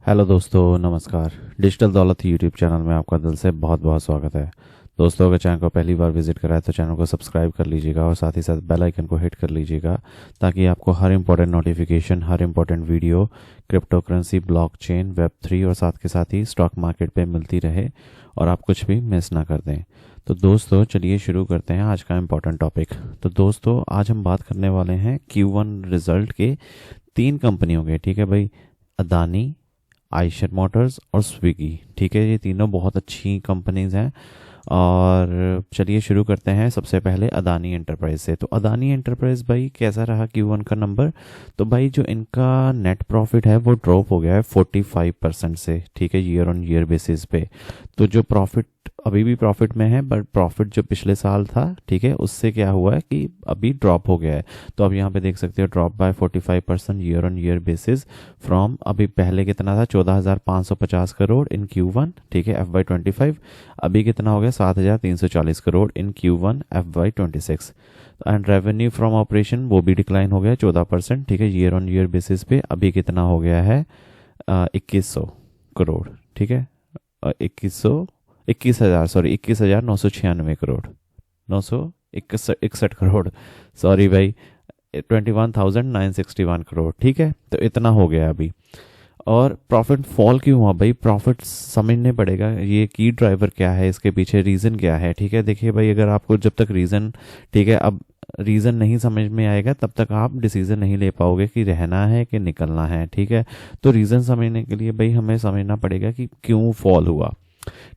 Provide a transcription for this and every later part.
Hello दोस्तों, नमस्कार। Digital दौलत यूट्यूब चैनल में आपका दिल से बहुत बहुत स्वागत है। दोस्तों, अगर चैनल को पहली बार विजिट करा है तो चैनल को सब्सक्राइब कर लीजिएगा और साथ ही साथ बेल आइकन को हिट कर लीजिएगा ताकि आपको हर इंपॉर्टेंट नोटिफिकेशन, हर important video cryptocurrency, blockchain, web 3 और साथ ही स्टॉक मार्केट पे मिलती रहे और आप कुछ भी मिस ना कर दें। तो दोस्तों, चलिए शुरू करते हैं आज का इम्पोर्टेंट टॉपिक। तो दोस्तों, आज हम बात करने वाले हैं Q1 रिजल्ट के 3 कंपनियों के। ठीक है भाई, अदानी, आइशर मोटर्स और स्विगी। ठीक है, ये तीनों बहुत अच्छी कंपनीज हैं। और चलिए शुरू करते हैं सबसे पहले अदानी एंटरप्राइज से। तो अदानी एंटरप्राइज भाई कैसा रहा Q1 का नंबर? तो भाई जो इनका नेट प्रॉफिट है वो ड्रॉप हो गया है 45% से। ठीक है, ईयर ऑन ईयर बेसिस पे। तो जो प्रॉफिट अभी भी प्रॉफिट में है, बट प्रॉफिट जो पिछले साल था, ठीक है, उससे क्या हुआ है कि अभी ड्रॉप हो गया है। तो अब यहाँ पे देख सकते हो drop by 45% year on year basis from, अभी पहले कितना था 14,550 करोड़ इन Q1, ठीक है, FY25। अभी कितना हो गया 7,340 करोड़ इन Q1 FY26। And revenue from operation वो भी डिक्लाइन हो गया 14%, ठीक है, ईयर ऑन ईयर बेसिस पे। अभी कितना हो गया है 2100 करोड़। ठीक है, 21,996 करोड़, 961 करोड़, सॉरी भाई, 21,961 करोड़। ठीक है, तो इतना हो गया अभी। और प्रॉफिट फॉल क्यों हुआ भाई? प्रॉफिट समझने पड़ेगा, ये की ड्राइवर क्या है, इसके पीछे रीज़न क्या है। ठीक है, देखिए भाई, अगर आपको जब तक रीज़न, ठीक है, अब रीज़न नहीं समझ में आएगा तब तक आप डिसीजन नहीं ले पाओगे कि रहना है कि निकलना है। ठीक है, तो रीज़न समझने के लिए भाई हमें समझना पड़ेगा कि क्यों फॉल हुआ।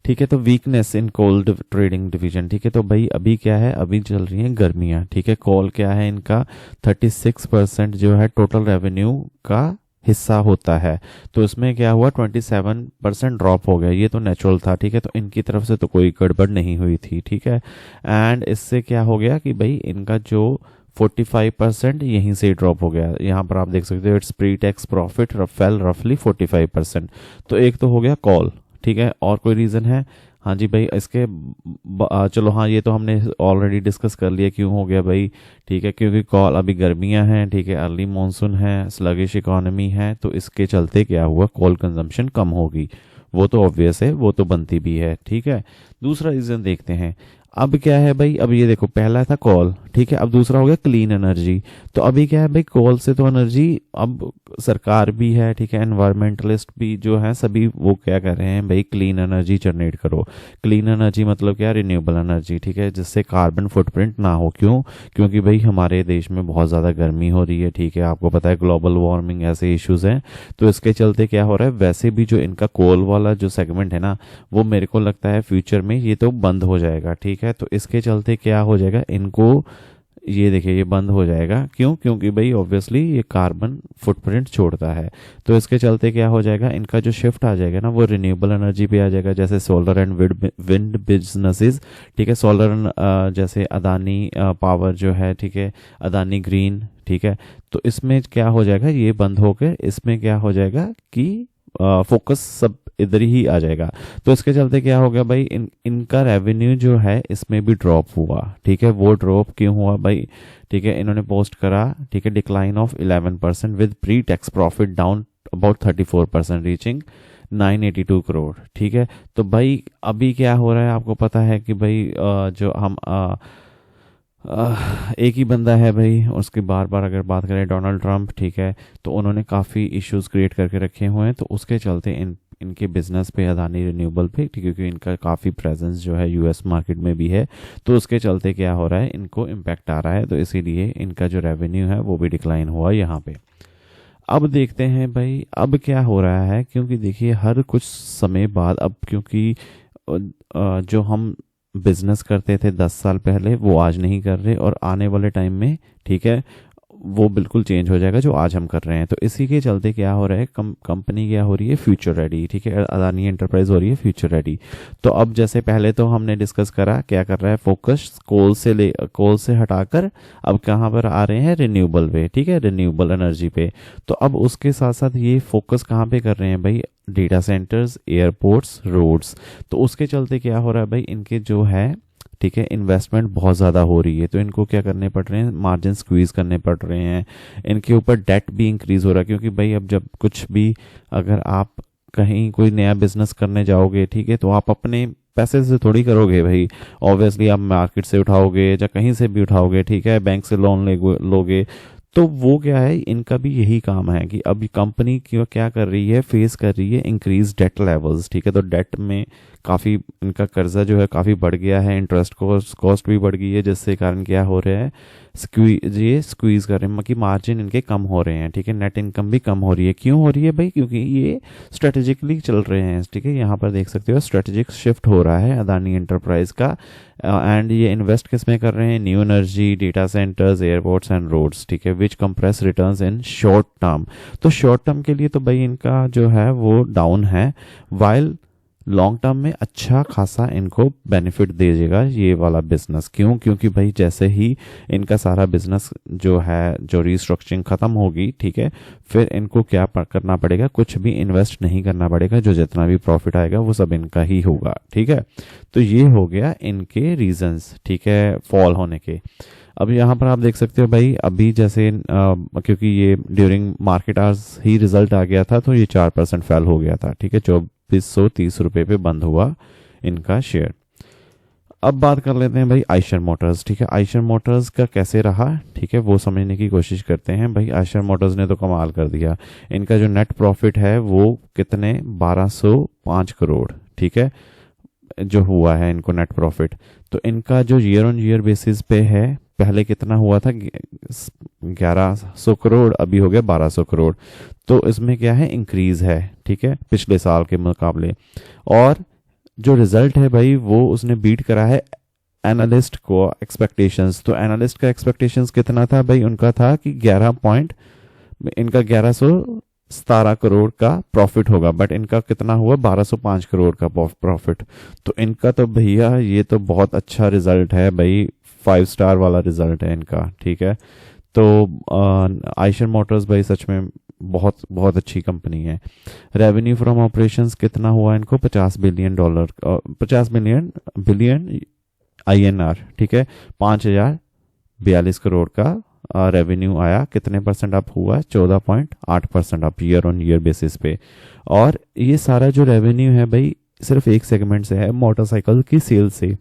ठीक है, तो weakness in cold trading division. ठीक है, तो भाई अभी क्या है, अभी चल रही हैं गर्मियाँ। ठीक है, कॉल क्या है इनका 36% जो है टोटल रेवेन्यू का हिस्सा होता है। तो इसमें क्या हुआ 27% ड्रॉप हो गया। ये तो नेचुरल था। ठीक है, तो इनकी तरफ से तो कोई गड़बड़ नहीं हुई थी। ठीक है, एंड इससे क्या हो गया कि भाई इनका जो 45% यहीं से ड्रॉप हो गया। यहाँ पर आप देख सकते हो it's pre tax profit fail रफली 45%। तो एक तो हो गया कॉल। ठीक है, और कोई रीज़न है? हाँ जी भाई, इसके चलो, हाँ, ये तो हमने ऑलरेडी डिस्कस कर लिया क्यों हो गया भाई। ठीक है, क्योंकि कॉल अभी गर्मियां हैं, ठीक है, अर्ली मॉनसून है, स्लगिश इकोनॉमी है, तो इसके चलते क्या हुआ, कॉल कंजम्पशन कम होगी। वो तो ऑब्वियस है, वो तो बनती भी है। ठीक है, दूसरा रीज़न देखते हैं। अब क्या है भाई, अब ये देखो, पहला था कॉल, ठीक है, अब दूसरा हो गया क्लीन एनर्जी। तो अभी क्या है भाई, कॉल से तो एनर्जी, अब सरकार भी है, ठीक है, एनवायरमेंटलिस्ट भी जो है सभी वो क्या कर रहे हैं भाई, क्लीन एनर्जी जनरेट करो। क्लीन एनर्जी मतलब क्या, रिन्यूएबल एनर्जी। ठीक है, जिससे कार्बन फुटप्रिंट ना हो। क्यों? क्योंकि भाई हमारे देश में बहुत ज़्यादा गर्मी हो रही है। ठीक है, आपको पता है ग्लोबल वार्मिंग, ऐसे इश्यूज हैं। तो इसके चलते क्या हो रहा है, वैसे भी जो इनका कोल वाला जो सेगमेंट है ना, वो मेरे को लगता है फ्यूचर में ये तो बंद हो जाएगा। ठीक है, तो इसके चलते क्या हो जाएगा, इनको ये देखिए, ये बंद हो जाएगा। क्यों? क्योंकि भाई ऑब्वियसली ये कार्बन फुटप्रिंट छोड़ता है। तो इसके चलते क्या हो जाएगा, इनका जो शिफ्ट आ जाएगा ना, वो रिन्यूएबल एनर्जी पे आ जाएगा, जैसे सोलर एंड विंड बिजनेसेस। ठीक है, सोलर जैसे अदानी पावर जो है, ठीक है, अदानी ग्रीन। ठीक है, तो इसमें क्या हो जाएगा, ये बंद होकर इसमें क्या हो जाएगा कि फोकस सब इधर ही आ जाएगा। तो इसके चलते क्या हो गया भाई, इनका रेवेन्यू जो है इसमें भी ड्रॉप हुआ। ठीक है, वो ड्रॉप क्यों हुआ भाई? ठीक है, इन्होंने पोस्ट करा, ठीक है, decline of 11% with pre tax profit down about 34% reaching 982 crore. ठीक है, तो भाई अभी क्या हो रहा है, आपको पता है कि भाई जो हम एक ही बंदा है भाई, उसकी बार बार अगर बात करें, डोनाल्ड ट्रंप। ठीक है, तो उन्होंने काफ़ी इश्यूज क्रिएट करके रखे हुए हैं। तो उसके चलते इनके बिजनेस पे, अदानी रिन्यूएबल पे, क्योंकि इनका काफ़ी प्रेजेंस जो है यूएस मार्केट में भी है, तो उसके चलते क्या हो रहा है, इनको इम्पैक्ट आ रहा है। तो इसीलिए इनका जो रेवेन्यू है वो भी डिक्लाइन हुआ यहाँ पे। अब देखते हैं भाई अब क्या हो रहा है, क्योंकि देखिए हर कुछ समय बाद, अब क्योंकि जो हम बिजनेस करते थे 10 साल पहले, वो आज नहीं कर रहे, और आने वाले टाइम में, ठीक है, वो बिल्कुल चेंज हो जाएगा जो आज हम कर रहे हैं। तो इसी के चलते क्या हो रहा है, कंपनी क्या हो रही है, फ्यूचर रेडी। ठीक है, अदानी एंटरप्राइज हो रही है फ्यूचर रेडी। तो अब जैसे पहले तो हमने डिस्कस करा, क्या कर रहा है, फोकस कोल से हटाकर अब कहाँ पर आ रहे हैं, रिन्यूएबल पे। ठीक है, रिन्यूएबल एनर्जी पे। तो अब उसके साथ साथ ये फोकस कहाँ पे कर रहे हैं भाई, डेटा सेंटर्स, एयरपोर्ट्स, रोड्स। तो उसके चलते क्या हो रहा है भाई, इनके जो है, ठीक है, इन्वेस्टमेंट बहुत ज़्यादा हो रही है। तो इनको क्या करने पड़ रहे हैं, मार्जिन स्क्वीज करने पड़ रहे हैं। इनके ऊपर डेट भी इंक्रीज हो रहा है, क्योंकि भाई अब जब कुछ भी, अगर आप कहीं कोई नया बिजनेस करने जाओगे, ठीक है, तो आप अपने पैसे से थोड़ी करोगे भाई। ऑब्वियसली आप मार्केट से उठाओगे या कहीं से भी उठाओगे, ठीक है, बैंक से लोन लोगे। तो वो क्या है, इनका भी यही काम है कि अभी कंपनी क्या कर रही है, फेस कर रही है इंक्रीज डेट लेवल्स, ठीक है। तो डेट में काफ़ी इनका कर्जा जो है काफ़ी बढ़ गया है, इंटरेस्ट कॉस्ट भी बढ़ गई है, जिससे कारण क्या हो रहा है, स्क्वीज कर रहे हैं कि मार्जिन इनके कम हो रहे हैं, ठीक है। नेट इनकम भी कम हो रही है। क्यों हो रही है भाई? क्योंकि ये स्ट्रेटेजिकली चल रहे हैं, ठीक है। यहाँ पर देख सकते हो स्ट्रेटेजिक शिफ्ट हो रहा है अदानी एंटरप्राइज का। एंड ये इन्वेस्ट किस में कर रहे हैं? New energy, data centers, airports and roads, ठीक है, which compress returns in short term. तो शॉर्ट टर्म के लिए तो भाई इनका जो है वो डाउन है, वाइल लॉन्ग टर्म में अच्छा खासा इनको बेनिफिट देगा ये वाला बिजनेस। क्यों? क्योंकि भाई जैसे ही इनका सारा बिजनेस जो है, जो रिस्ट्रक्चरिंग खत्म होगी, ठीक है, फिर इनको क्या करना पड़ेगा? कुछ भी इन्वेस्ट नहीं करना पड़ेगा, जो जितना भी प्रॉफिट आएगा वो सब इनका ही होगा, ठीक है। तो ये हो गया इनके रीजंस, ठीक है, फॉल होने के। अब यहाँ पर आप देख सकते हो भाई, अभी जैसे क्योंकि ये ड्यूरिंग मार्केट आवर्स ही रिजल्ट आ गया था, तो ये 4% फेल हो गया था, ठीक है। 2430 रुपये पे बंद हुआ इनका शेयर। अब बात कर लेते हैं भाई आयशर मोटर्स, ठीक है। आयशर मोटर्स का कैसे रहा, ठीक है, वो समझने की कोशिश करते हैं। भाई आयशर मोटर्स ने तो कमाल कर दिया। इनका जो नेट प्रॉफिट है वो कितने, 1205 करोड़, ठीक है, जो हुआ है इनको नेट प्रॉफिट। तो इनका जो ईयर ऑन ईयर बेसिस पे है, पहले कितना हुआ था, 1100 करोड़, अभी हो गया 1200 करोड़। तो इसमें क्या है, इंक्रीज है, ठीक है, पिछले साल के मुकाबले। और जो रिजल्ट है भाई वो उसने बीट करा है एनालिस्ट को एक्सपेक्टेशंस। तो एनालिस्ट का एक्सपेक्टेशंस कितना था भाई? उनका था कि 1117 करोड़ का प्रॉफिट होगा, बट इनका कितना हुआ, 1205 करोड़ का प्रॉफिट। तो इनका तो भैया ये तो बहुत अच्छा रिजल्ट है भाई, 5 स्टार वाला रिजल्ट है इनका, ठीक है। तो आयशर मोटर्स भाई सच में बहुत बहुत अच्छी कंपनी है। रेवेन्यू फ्रॉम ऑपरेशंस कितना हुआ इनको, $50 बिलियन, 50 बिलियन INR, ठीक है, 5042 करोड़ का रेवेन्यू आया। कितने परसेंट अप हुआ? 14.8% up year on year basis पे। और ये सारा जो रेवेन्यू है भाई सिर्फ एक सेगमेंट से है, मोटरसाइकिल की सेल से।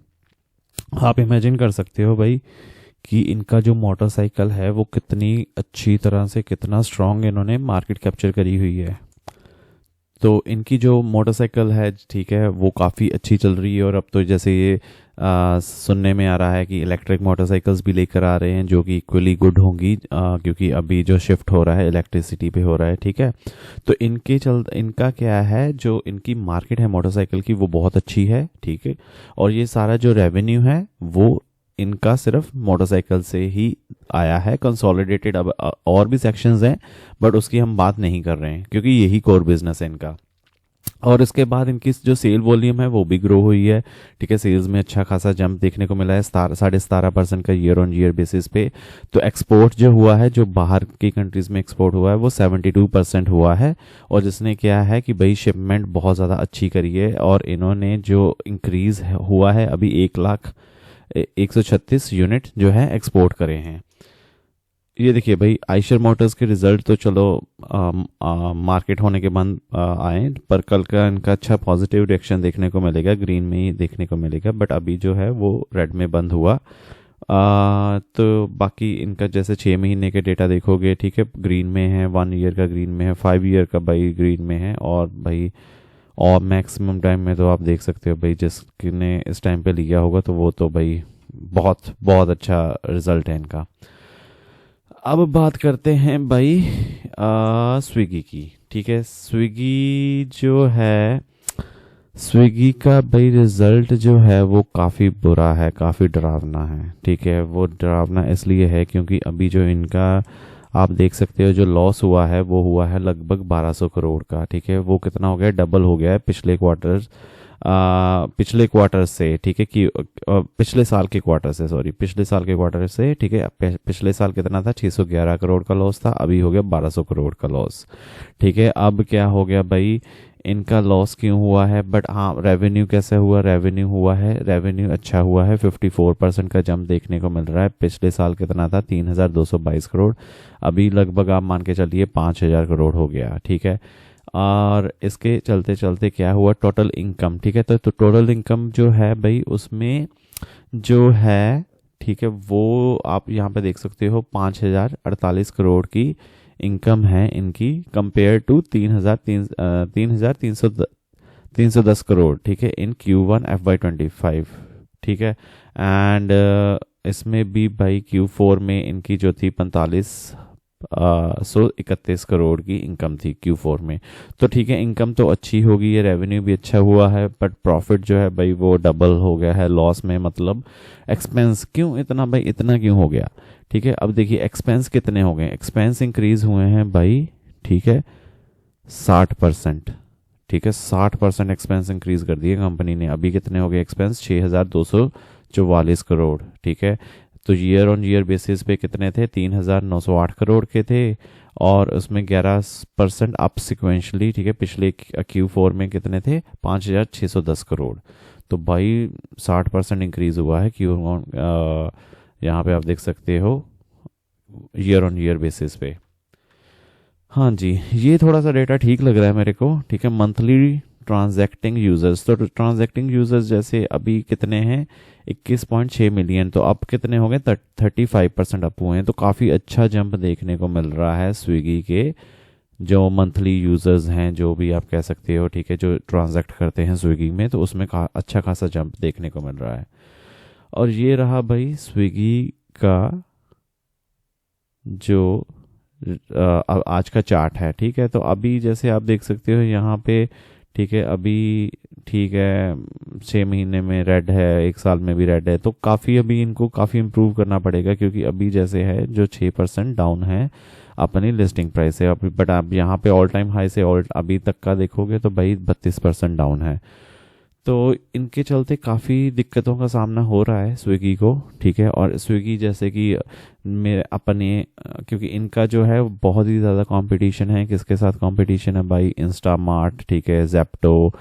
आप इमेजिन कर सकते हो भाई कि इनका जो मोटरसाइकिल है वो कितनी अच्छी तरह से, कितना स्ट्रांग इन्होंने मार्केट कैप्चर करी हुई है। तो इनकी जो मोटरसाइकिल है, ठीक है, वो काफ़ी अच्छी चल रही है। और अब तो जैसे ये सुनने में आ रहा है कि इलेक्ट्रिक मोटरसाइकिल्स भी लेकर आ रहे हैं, जो कि इक्वली गुड होंगी, क्योंकि अभी जो शिफ्ट हो रहा है इलेक्ट्रिसिटी पे हो रहा है, ठीक है। तो इनका क्या है, जो इनकी मार्केट है मोटरसाइकिल की वो बहुत अच्छी है, ठीक है। और ये सारा जो रेवेन्यू है वो इनका सिर्फ मोटरसाइकिल से ही आया है कंसोलिडेटेड। अब और भी सेक्शंस हैं, बट उसकी हम बात नहीं कर रहे हैं, क्योंकि यही कोर बिजनेस है इनका। और इसके बाद इनकी जो सेल वॉल्यूम है वो भी ग्रो हुई है, ठीक है। सेल्स में अच्छा खासा जंप देखने को मिला है, 17.5% का ईयर ऑन ईयर बेसिस पे। तो एक्सपोर्ट जो हुआ है, जो बाहर की कंट्रीज में एक्सपोर्ट हुआ है, वो 72% हुआ है। और जिसने क्या है कि भाई शिपमेंट बहुत ज़्यादा अच्छी करी है। और इन्होंने जो इंक्रीज हुआ है, अभी 1,136 यूनिट जो है एक्सपोर्ट करे हैं। ये देखिए भाई, आयशर मोटर्स के रिजल्ट तो चलो मार्केट होने के बाद आए, पर कल का इनका अच्छा पॉजिटिव रिएक्शन देखने को मिलेगा, ग्रीन में ही देखने को मिलेगा। बट अभी जो है वो रेड में बंद हुआ। तो बाकी इनका जैसे 6 महीने के डेटा देखोगे, ठीक है, ग्रीन में है, 1 ईयर का ग्रीन में है, 5 ईयर का भाई ग्रीन में है। और भाई और मैक्सिमम टाइम में तो आप देख सकते हो भाई, जिसने इस टाइम पे लिया होगा तो वो तो भाई बहुत बहुत अच्छा रिजल्ट है इनका। अब बात करते हैं भाई स्विगी की, ठीक है। स्विगी जो है, स्विगी का भाई रिजल्ट जो है वो काफ़ी बुरा है, काफ़ी डरावना है, ठीक है। वो डरावना इसलिए है क्योंकि अभी जो इनका आप देख सकते हो जो लॉस हुआ है वो हुआ है लगभग 1200 करोड़ का, ठीक है। वो कितना हो गया, डबल हो गया है पिछले क्वार्टर से, ठीक है, कि पिछले साल के क्वार्टर से, सॉरी, पिछले साल के क्वार्टर से, ठीक है। पिछले साल कितना था, 611 करोड़ का लॉस था, अभी हो गया 1200 करोड़ का लॉस, ठीक है। अब क्या हो गया भाई, इनका लॉस क्यों हुआ है, बट हाँ रेवेन्यू कैसे हुआ, रेवेन्यू हुआ है, रेवेन्यू अच्छा हुआ है, 54% का जंप देखने को मिल रहा है। पिछले साल कितना था, 3222 करोड़, अभी लगभग आप मान के चलिए 5000 करोड़ हो गया, ठीक है। और इसके चलते चलते क्या हुआ, टोटल इनकम, ठीक है, तो टोटल इनकम जो है भाई उसमें जो है, ठीक है, वो आप यहाँ पे देख सकते हो 5,048 करोड़ की इनकम है इनकी, कंपेयर टू 3,310 करोड़, ठीक है, इन Q1 FY25, ठीक है। एंड इसमें भी भाई Q4 में इनकी जो थी 45,131 करोड़ की इनकम थी Q4 में। तो ठीक है, इनकम तो अच्छी होगी, ये रेवेन्यू भी अच्छा हुआ है, बट प्रॉफिट जो है भाई वो डबल हो गया है लॉस में। मतलब एक्सपेंस क्यों इतना भाई, इतना क्यों हो गया, ठीक है। अब देखिए एक्सपेंस कितने हो गए, एक्सपेंस इंक्रीज हुए हैं भाई, ठीक है, 60%, ठीक है, 60% एक्सपेंस इंक्रीज कर दिए कंपनी ने। अभी कितने हो गए एक्सपेंस, 6,244 करोड़, ठीक है। तो ईयर ऑन ईयर बेसिस पे कितने थे, 3,908 करोड़ के थे, और उसमें 11% अप सिक्वेंशली, ठीक है। पिछले Q4 में कितने थे, 5,610 करोड़। तो भाई 60% इंक्रीज हुआ है यहाँ पे आप देख सकते हो ईयर ऑन ईयर बेसिस पे। हाँ जी, ये थोड़ा सा डेटा ठीक लग रहा है मेरे को, ठीक है। मंथली ट्रांजैक्टिंग यूजर्स, तो ट्रांजैक्टिंग यूजर्स जैसे अभी कितने हैं, 21.6 मिलियन, तो अब कितने हो गए, 35% अप हुए हैं। तो काफ़ी अच्छा जंप देखने को मिल रहा है स्विगी के जो मंथली यूजर्स हैं, जो भी आप कह सकते हो, ठीक है, जो ट्रांजैक्ट करते हैं स्विगी में, तो उसमें अच्छा खासा जंप देखने को मिल रहा है। और ये रहा भाई स्विगी का जो आज का चार्ट है, ठीक है। तो अभी जैसे आप देख सकते हो यहाँ पे, ठीक है, अभी ठीक है 6 महीने में रेड है, 1 साल में भी रेड है, तो काफ़ी अभी इनको काफ़ी इम्प्रूव करना पड़ेगा, क्योंकि अभी जैसे है जो 6% डाउन है अपनी लिस्टिंग प्राइस है अभी। बट आप यहाँ पे ऑल टाइम हाई से अभी तक का देखोगे तो भाई 32% डाउन है। तो इनके चलते काफ़ी दिक्कतों का सामना हो रहा है स्विगी को, ठीक है। और स्विगी जैसे कि मेरे अपने क्योंकि इनका जो है बहुत ही ज़्यादा कंपटीशन है, किसके साथ कंपटीशन है भाई, इंस्टामार्ट, ठीक है, जेप्टो।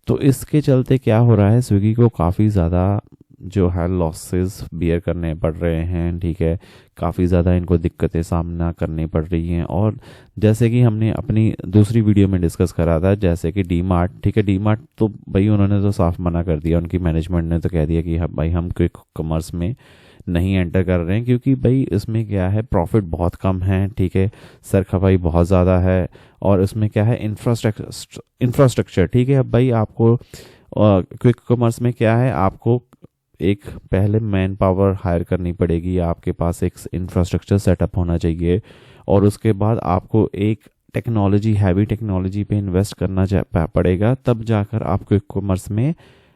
तो इसके चलते क्या हो रहा है, स्विगी को काफ़ी ज़्यादा जो है लॉसेस बियर करने पड़ रहे हैं, ठीक है। काफ़ी ज़्यादा इनको दिक्कतें सामना करनी पड़ रही हैं। और जैसे कि हमने अपनी दूसरी वीडियो में डिस्कस करा था, जैसे कि डी मार्ट, ठीक है, डी मार्ट तो भाई उन्होंने तो साफ मना कर दिया, उनकी मैनेजमेंट ने तो कह दिया कि भाई हम क्विक कॉमर्स में नहीं एंटर कर रहे हैं, क्योंकि भाई इसमें क्या है, प्रॉफिट बहुत कम है, ठीक है, सरखपाई बहुत ज़्यादा है, और इसमें क्या है, इंफ्रास्ट्रक्चर, ठीक है। अब भाई आपको क्विक कॉमर्स में क्या है, आपको एक पहले मैन पावर हायर करनी पड़ेगी, आपके पास एक इंफ्रास्ट्रक्चर सेटअप होना चाहिए, और उसके बाद आपको एक टेक्नोलॉजी, हैवी टेक्नोलॉजी पे इन्वेस्ट करना पड़ेगा, तब जाकर आप क्विक कॉमर्स में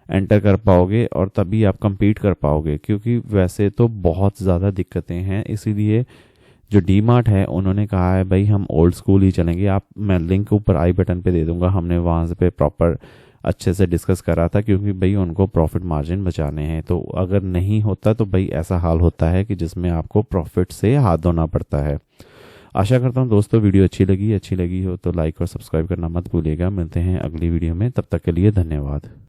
एंटर कर पाओगे और तभी आप compete कर पाओगे, क्योंकि वैसे तो बहुत ज़्यादा दिक्कतें हैं। इसीलिए जो डी मार्ट है उन्होंने कहा है भाई हम ओल्ड स्कूल ही चलेंगे। आप मैं लिंक ऊपर आई बटन पे दे दूंगा, हमने वहाँ से पे प्रॉपर अच्छे से डिस्कस करा था, क्योंकि भाई उनको प्रॉफिट मार्जिन बचाने हैं। तो अगर नहीं होता तो भाई ऐसा हाल होता है कि जिसमें आपको प्रॉफिट से हाथ धोना पड़ता है। आशा करता हूँ दोस्तों वीडियो अच्छी लगी हो तो लाइक और सब्सक्राइब करना मत भूलिएगा। मिलते हैं अगली वीडियो में, तब तक के लिए धन्यवाद।